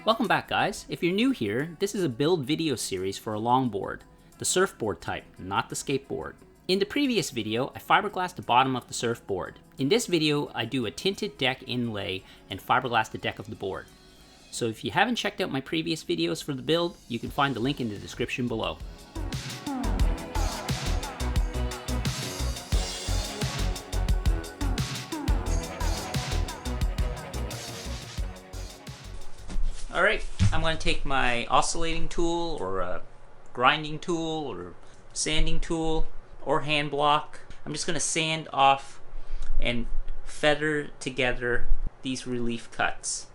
Welcome back, guys. If you're new here, this is a build video series for a longboard, the surfboard type, not the skateboard. In the previous video, I fiberglassed the bottom of the surfboard. In this video, I do a tinted deck inlay and fiberglass the deck of the board. So if you haven't checked out my previous videos for the build, you can find the link in the description below. Alright, I'm going to take my oscillating tool or a grinding tool or sanding tool or hand block. I'm just going to sand off and feather together these relief cuts.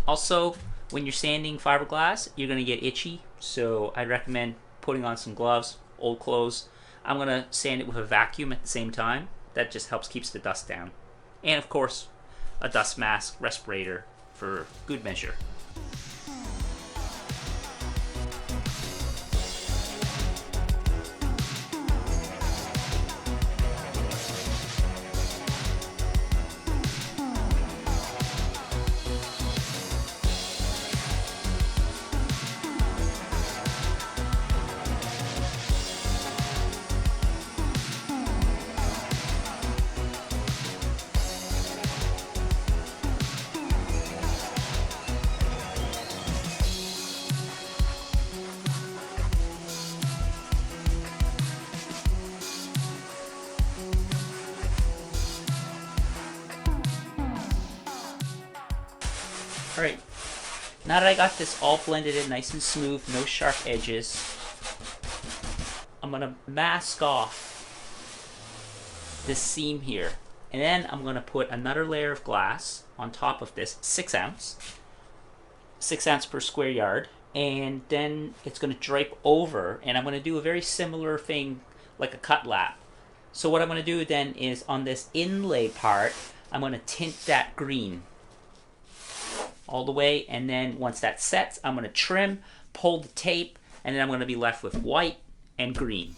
Also, when you're sanding fiberglass, you're going to get itchy, so I recommend putting on some gloves, old clothes. I'm going to sand it with a vacuum at the same time. That just helps keeps the dust down. And of course, a dust mask, respirator for good measure. Alright, now that I got this all blended in nice and smooth, no sharp edges, I'm going to mask off this seam here. And then I'm going to put another layer of glass on top of this, 6 ounce per square yard. And then it's going to drape over, and I'm going to do a very similar thing like a cutlap. So what I'm going to do then is on this inlay part, I'm going to tint that green all the way, and then once that sets, I'm going to trim, pull the tape, and then I'm going to be left with white and green.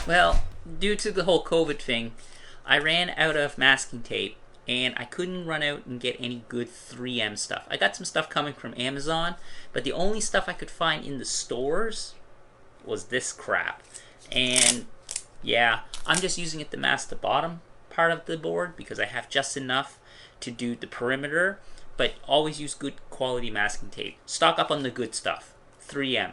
Well, due to the whole COVID thing, I ran out of masking tape, and I couldn't run out and get any good 3M stuff. I got some stuff coming from Amazon, but the only stuff I could find in the stores was this crap. And yeah, I'm just using it to mask the bottom part of the board because I have just enough to do the perimeter, but always use good quality masking tape. Stock up on the good stuff, 3M.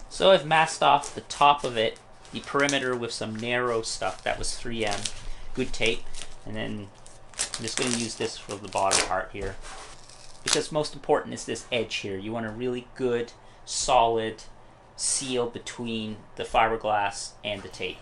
So I've masked off the top of it, the perimeter, with some narrow stuff that was 3M, good tape, and then I'm just going to use this for the bottom part here, because most important is this edge here. You want a really good solid seal between the fiberglass and the tape.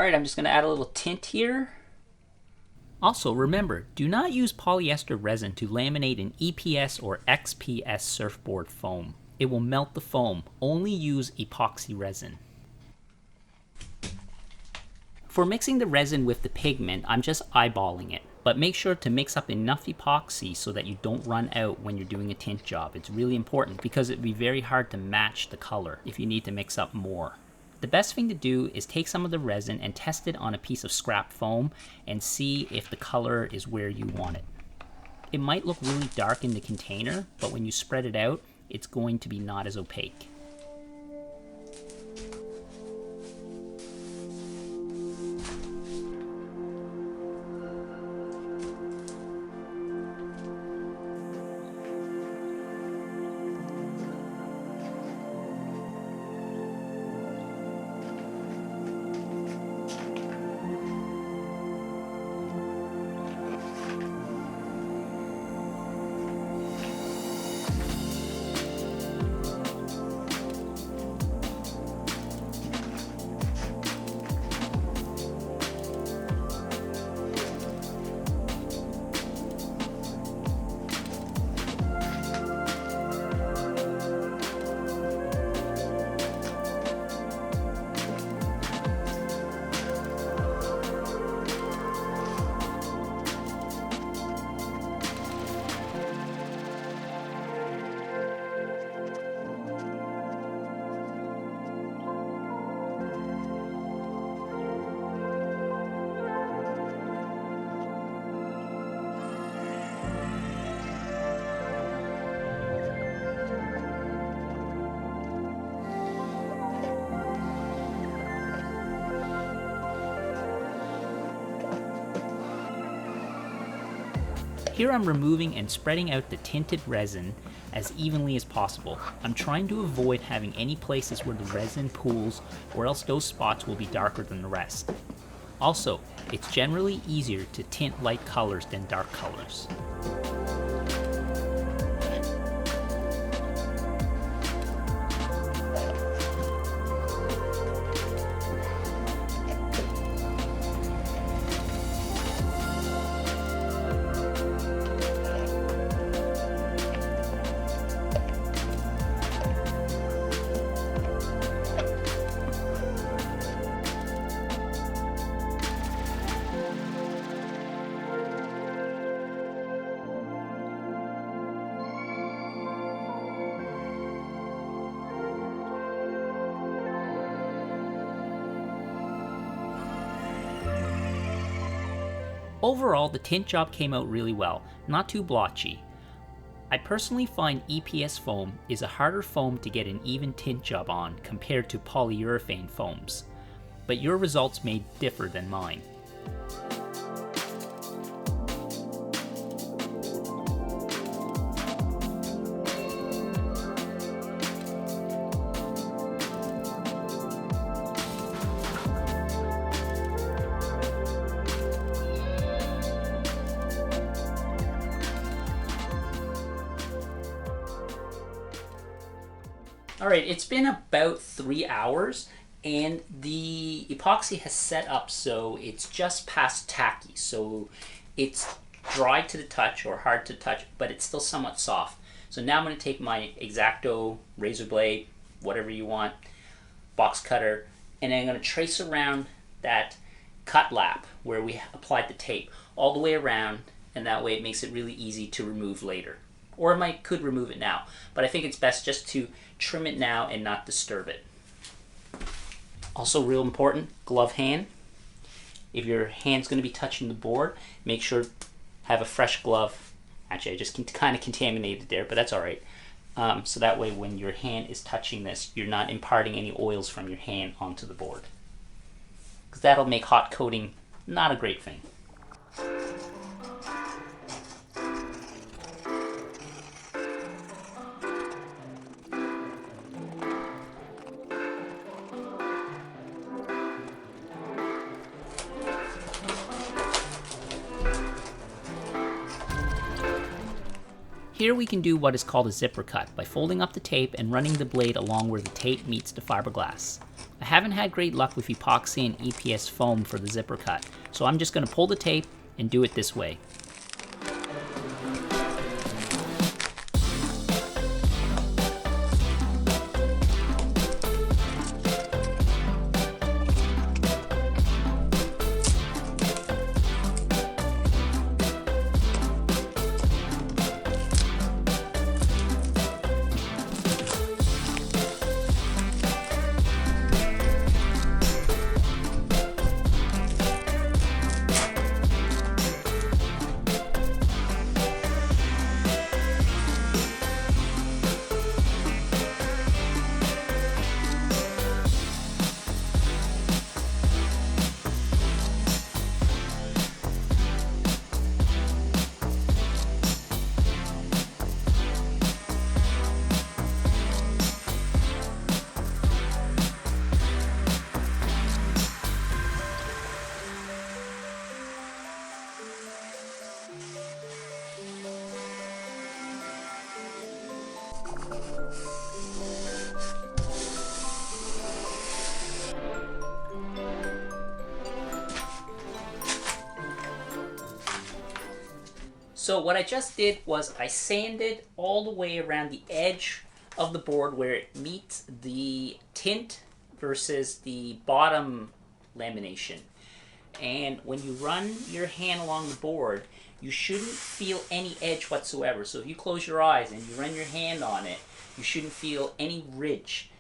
Alright, I'm just going to add a little tint here. Also, remember, do not use polyester resin to laminate an EPS or XPS surfboard foam. It will melt the foam. Only use epoxy resin. For mixing the resin with the pigment, I'm just eyeballing it. But make sure to mix up enough epoxy so that you don't run out when you're doing a tint job. It's really important because it'd be very hard to match the color if you need to mix up more. The best thing to do is take some of the resin and test it on a piece of scrap foam and see if the color is where you want it. It might look really dark in the container, but when you spread it out, it's going to be not as opaque. Here I'm removing and spreading out the tinted resin as evenly as possible. I'm trying to avoid having any places where the resin pools, or else those spots will be darker than the rest. Also, it's generally easier to tint light colors than dark colors. Overall, the tint job came out really well, not too blotchy. I personally find EPS foam is a harder foam to get an even tint job on compared to polyurethane foams, but your results may differ than mine. Alright, it's been about 3 hours and the epoxy has set up so it's just past tacky. So it's dry to the touch or hard to touch, but it's still somewhat soft. So now I'm going to take my X-Acto razor blade, whatever you want, box cutter, and then I'm going to trace around that Cutlap where we applied the tape all the way around, and that way it makes it really easy to remove later. Or I could remove it now, but I think it's best just to trim it now and not disturb it. Also real important, glove hand. If your hand's going to be touching the board, make sure have a fresh glove. Actually, I just kind of contaminated there, but that's alright. So that way when your hand is touching this, you're not imparting any oils from your hand onto the board. Because that'll make hot coating not a great thing. Here we can do what is called a zipper cut by folding up the tape and running the blade along where the tape meets the fiberglass. I haven't had great luck with epoxy and EPS foam for the zipper cut, so I'm just going to pull the tape and do it this way. So what I just did was I sanded all the way around the edge of the board where it meets the tint versus the bottom lamination. And when you run your hand along the board, you shouldn't feel any edge whatsoever. So if you close your eyes and you run your hand on it, you shouldn't feel any ridge.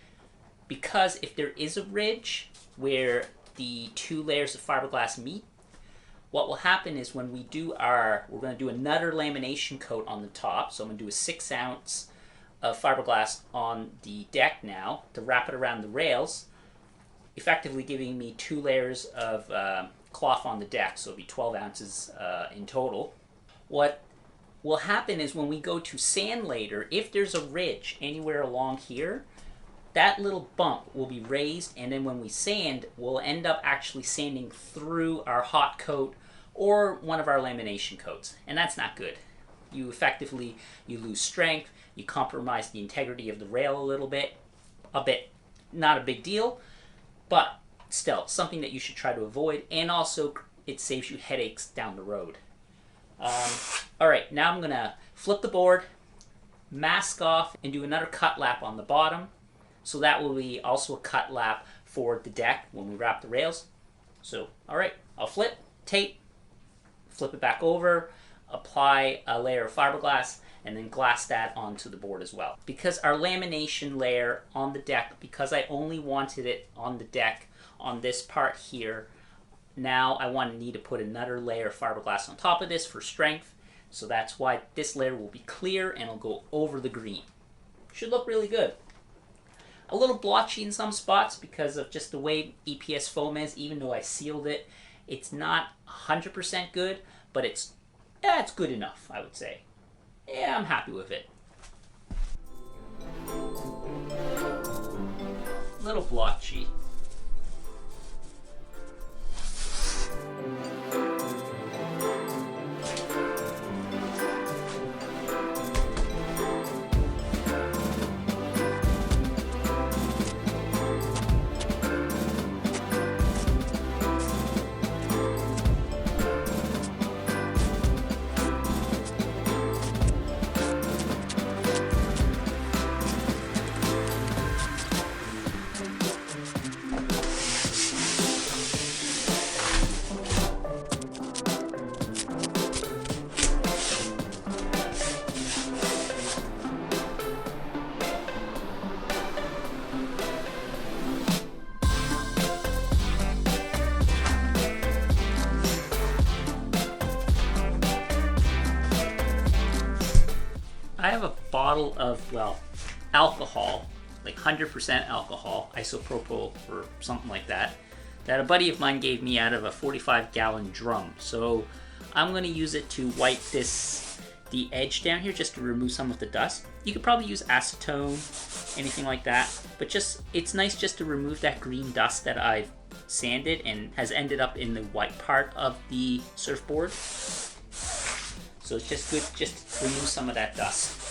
Because if there is a ridge where the two layers of fiberglass meet, what will happen is when we do we're going to do another lamination coat on the top. So I'm going to do a 6 ounce of fiberglass on the deck now to wrap it around the rails, effectively giving me 2 layers of cloth on the deck. So it'll be 12 ounces in total. What will happen is when we go to sand later, if there's a ridge anywhere along here, that little bump will be raised, and then when we sand, we'll end up actually sanding through our hot coat or one of our lamination coats, and that's not good. You lose strength, you compromise the integrity of the rail a little bit, not a big deal, but still something that you should try to avoid, and also it saves you headaches down the road. Alright, now I'm going to flip the board, mask off, and do another cut lap on the bottom. So that will be also a cut lap for the deck when we wrap the rails. So, alright, I'll flip, tape, flip it back over, apply a layer of fiberglass, and then glass that onto the board as well. Because our lamination layer on the deck, because I only wanted it on the deck on this part here, now I need to put another layer of fiberglass on top of this for strength. So that's why this layer will be clear and it'll go over the green. Should look really good. A little blotchy in some spots because of just the way EPS foam is. Even though I sealed it, it's not 100% good, but it's good enough, I would say. Yeah, I'm happy with it. A little blotchy. I have a bottle of, well, alcohol, like 100% alcohol, isopropyl or something like that a buddy of mine gave me out of a 45-gallon drum. So I'm going to use it to wipe the edge down here just to remove some of the dust. You could probably use acetone, anything like that, but it's nice just to remove that green dust that I've sanded and has ended up in the white part of the surfboard. So it's just good just to remove some of that dust.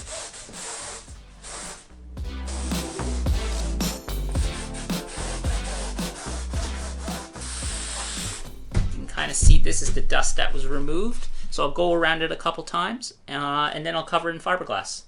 kind of see this is the dust that was removed. So I'll go around it a couple times, and then I'll cover it in fiberglass.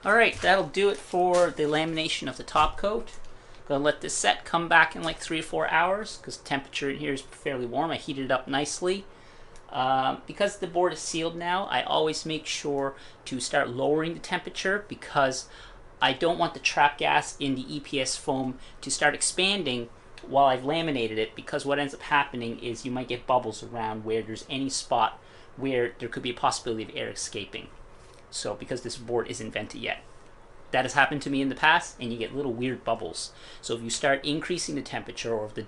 Alright, that'll do it for the lamination of the top coat. Gonna let this set, come back in like 3 or 4 hours because the temperature in here is fairly warm. I heated it up nicely. Because the board is sealed now, I always make sure to start lowering the temperature because I don't want the trap gas in the EPS foam to start expanding while I've laminated it, because what ends up happening is you might get bubbles around where there's any spot where there could be a possibility of air escaping. So because this board isn't vented yet. That has happened to me in the past, and you get little weird bubbles. So if you start increasing the temperature, or if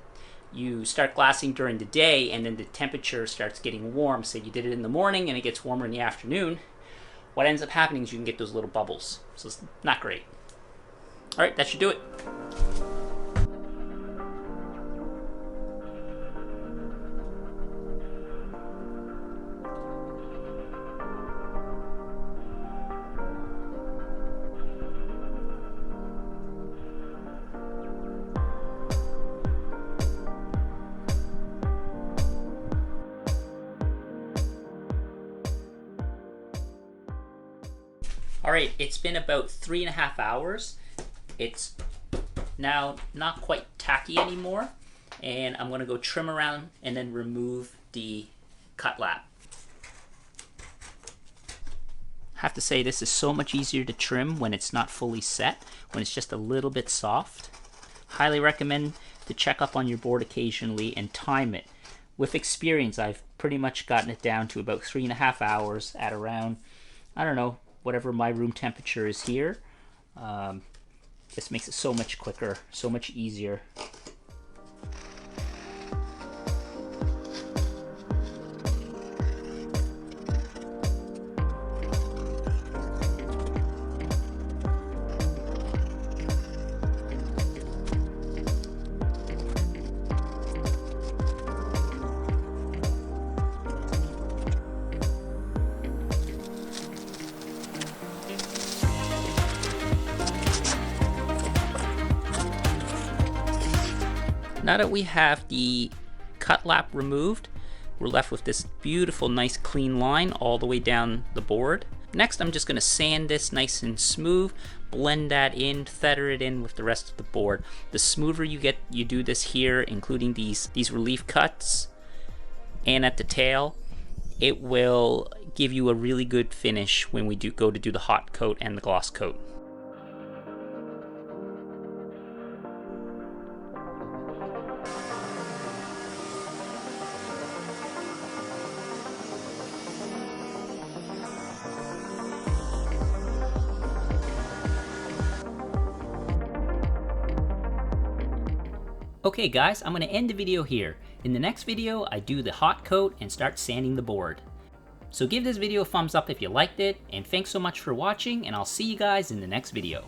you start glassing during the day and then the temperature starts getting warm, say you did it in the morning and it gets warmer in the afternoon, what ends up happening is you can get those little bubbles. So it's not great. Alright, that should do it. Alright, it's been about 3.5 hours. It's now not quite tacky anymore, and I'm going to go trim around and then remove the Cutlap. I have to say, this is so much easier to trim when it's not fully set, when it's just a little bit soft. Highly recommend to check up on your board occasionally and time it with experience, I've pretty much gotten it down to about 3.5 hours at around, I don't know, whatever my room temperature is here. This makes it so much quicker, so much easier. Now that we have the Cutlap removed, we're left with this beautiful, nice, clean line all the way down the board. Next, I'm just going to sand this nice and smooth, blend that in, feather it in with the rest of the board. The smoother you do this here, including these relief cuts and at the tail, it will give you a really good finish when we go to do the hot coat and the gloss coat. Okay guys, I'm going to end the video here. In the next video, I do the hot coat and start sanding the board. So give this video a thumbs up if you liked it, and thanks so much for watching, and I'll see you guys in the next video.